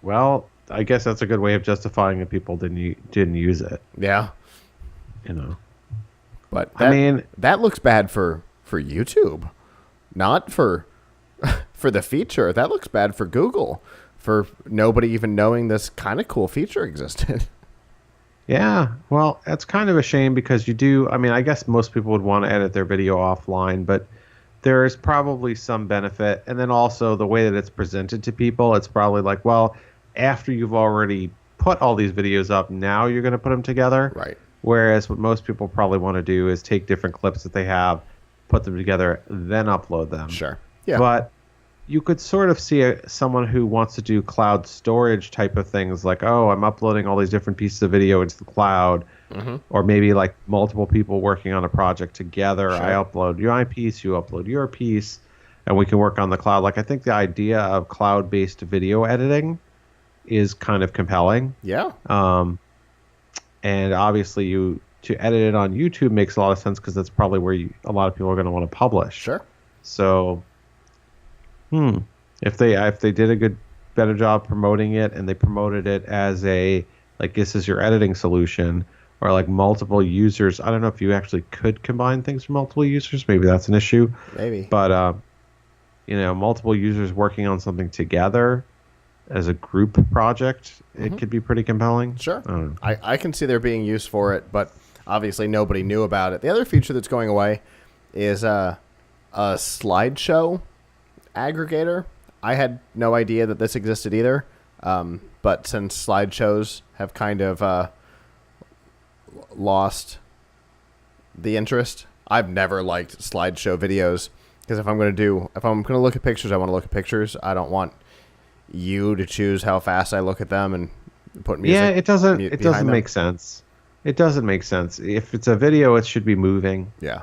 Well, I guess that's a good way of justifying that people didn't use it. Yeah. You know. But that looks bad for YouTube, not for the feature. That looks bad for Google, for nobody even knowing this kind of cool feature existed. Yeah, well, that's kind of a shame because I guess most people would want to edit their video offline, but there is probably some benefit. And then also the way that it's presented to people, it's probably like, well, after you've already put all these videos up, now you're going to put them together. Right. Whereas what most people probably want to do is take different clips that they have, put them together, then upload them. Sure. Yeah. But you could sort of see someone who wants to do cloud storage type of things, like, oh, I'm uploading all these different pieces of video into the cloud, or maybe like multiple people working on a project together. Sure. I upload my piece, you upload your piece, and we can work on the cloud. Like, I think the idea of cloud-based video editing is kind of compelling. Yeah. And obviously to edit it on YouTube makes a lot of sense because that's probably where a lot of people are going to want to publish. Sure. So, if they did a better job promoting it, and they promoted it as like, this is your editing solution, or like multiple users. I don't know if you actually could combine things from multiple users. Maybe that's an issue. Maybe. But multiple users working on something together as a group project, it could be pretty compelling. Sure. I can see there being use for it, but obviously nobody knew about it. The other feature that's going away is a slideshow aggregator. I had no idea that this existed either, but since slideshows have kind of lost the interest, I've never liked slideshow videos, because if I'm going to look at pictures, I want to look at pictures. I don't want you to choose how fast I look at them and put music. Yeah, it doesn't make sense. It doesn't make sense. If it's a video, it should be moving. Yeah.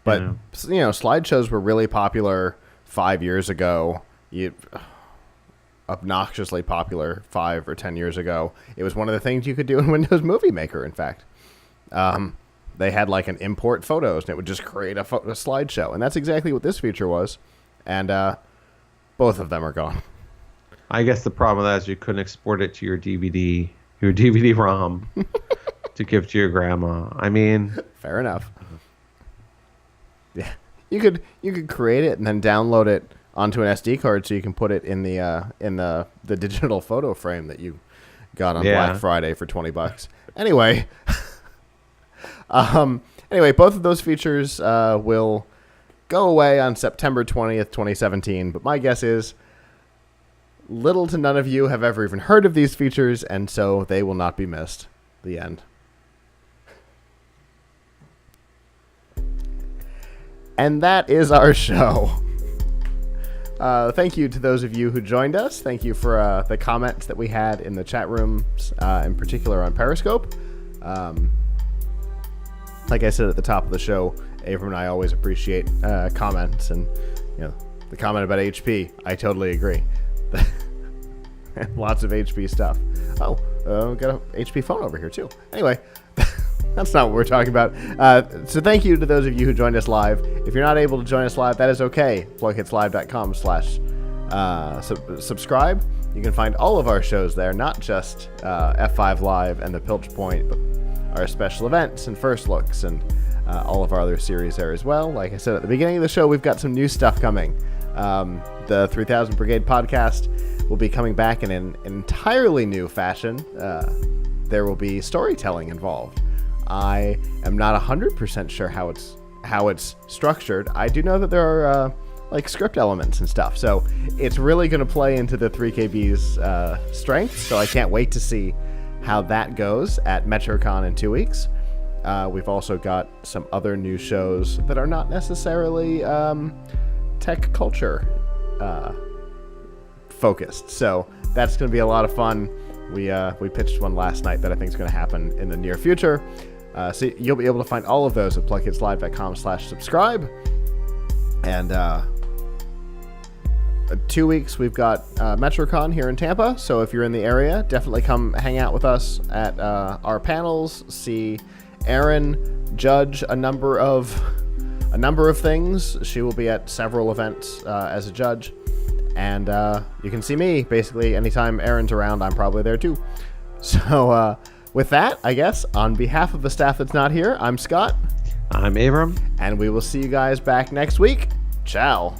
But slideshows were really popular 5 years ago. Obnoxiously popular 5 or 10 years ago. It was one of the things you could do in Windows Movie Maker, in fact. They had like an import photos, and it would just create a slideshow. And that's exactly what this feature was. And both of them are gone. I guess the problem with that is you couldn't export it to your DVD-ROM to give to your grandma. I mean, fair enough. Yeah, you could create it and then download it onto an SD card so you can put it in the digital photo frame that you got on Black Friday for $20. Anyway, Anyway, both of those features will go away on September 20th, 2017. But my guess is little to none of you have ever even heard of these features, and so they will not be missed. The end. And that is our show. Thank you to those of you who joined us. Thank you for the comments that we had in the chat rooms, in particular on Periscope. Like I said at the top of the show, Avram and I always appreciate comments, and the comment about HP, I totally agree. Lots of HP stuff. Oh, got an HP phone over here too. Anyway, that's not what we're talking about. So thank you to those of you who joined us live. If you're not able to join us live, that is okay. PLUGHITZlive.com/subscribe. You can find all of our shows there, not just F5 Live and the Pilch Point, but our special events and first looks and all of our other series there as well. Like I said at the beginning of the show, we've got some new stuff coming. The 3000 Brigade podcast will be coming back in an entirely new fashion. There will be storytelling involved. I am not 100% sure how it's structured. I do know that there are like script elements and stuff, so it's really going to play into the 3KB's strengths. So I can't wait to see how that goes at MetroCon in 2 weeks. We've also got some other new shows that are not necessarily tech culture focused, so that's going to be a lot of fun. We pitched one last night that I think is going to happen in the near future. So you'll be able to find all of those at PLUGHITZlive.com/subscribe. And 2 weeks we've got MetroCon here in Tampa. So if you're in the area, definitely come hang out with us at our panels. See Erin judge a number of things. She will be at several events as a judge. And you can see me basically anytime Erin's around. I'm probably there too. So with that, I guess, on behalf of the staff that's not here, I'm Scott. I'm Avram. And we will see you guys back next week. Ciao.